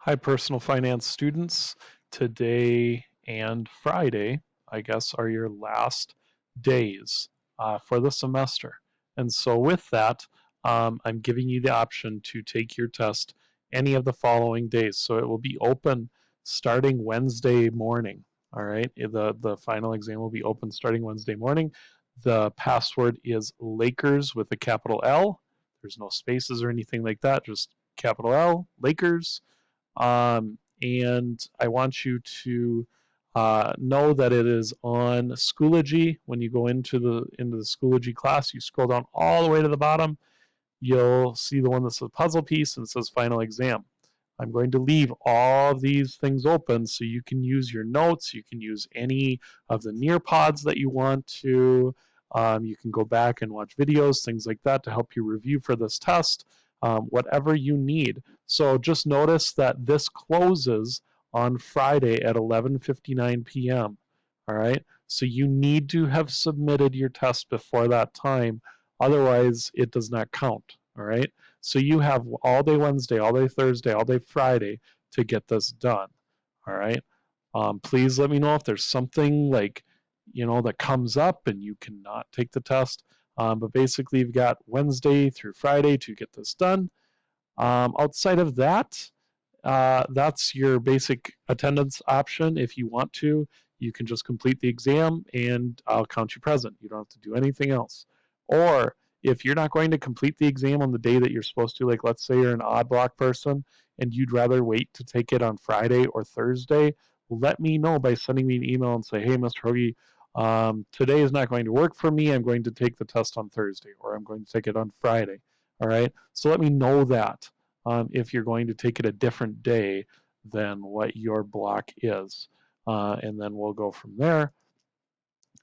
Hi, personal finance students. Today and Friday, I guess, are your last days for the semester. And so, with that, I'm giving you the option to take your test any of the following days. So, it will be open starting Wednesday morning. All right. The final exam will be open starting Wednesday morning. The password is Lakers with a capital L. There's no spaces or anything like that, just capital L, Lakers. And I want you to know that it is on Schoology. When you go into the Schoology class, you scroll down all the way to the bottom. You'll see the one that says puzzle piece and it says final exam. I'm going to leave all of these things open so you can use your notes. You can use any of the Nearpods that you want to. You can go back and watch videos, things like that, to help you review for this test, whatever you need. So just notice that this closes on Friday at 11:59 p.m. All right. So you need to have submitted your test before that time. Otherwise, it does not count. All right. So you have all day Wednesday, all day Thursday, all day Friday to get this done. All right. Please let me know if there's something like, that comes up and you cannot take the test. But basically, you've got Wednesday through Friday to get this done. Outside of that, that's your basic attendance option. If you want to, you can just complete the exam and I'll count you present. You don't have to do anything else. Or if you're not going to complete the exam on the day that you're supposed to, like let's say you're an odd block person and you'd rather wait to take it on Friday or Thursday, let me know by sending me an email and say, hey, Mr. Hoagie, today is not going to work for me. I'm going to take the test on Thursday or I'm going to take it on Friday. All right. So let me know that if you're going to take it a different day than what your block is. And then we'll go from there.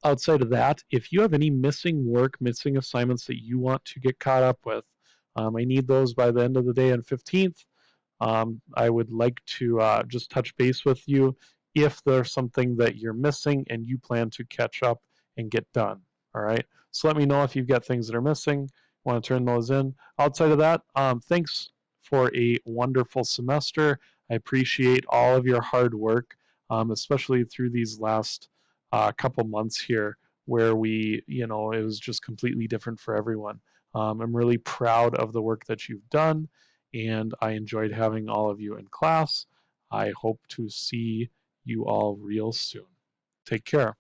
Outside of that, if you have any missing work, missing assignments that you want to get caught up with, I need those by the end of the day on 15th. I would like to just touch base with you if there's something that you're missing and you plan to catch up and get done. All right. So let me know if you've got things that are missing. Want to turn those in. Outside of that, thanks for a wonderful semester. I appreciate all of your hard work, especially through these last couple months here where it was just completely different for everyone. I'm really proud of the work that you've done and I enjoyed having all of you in class. I hope to see you all real soon. Take care.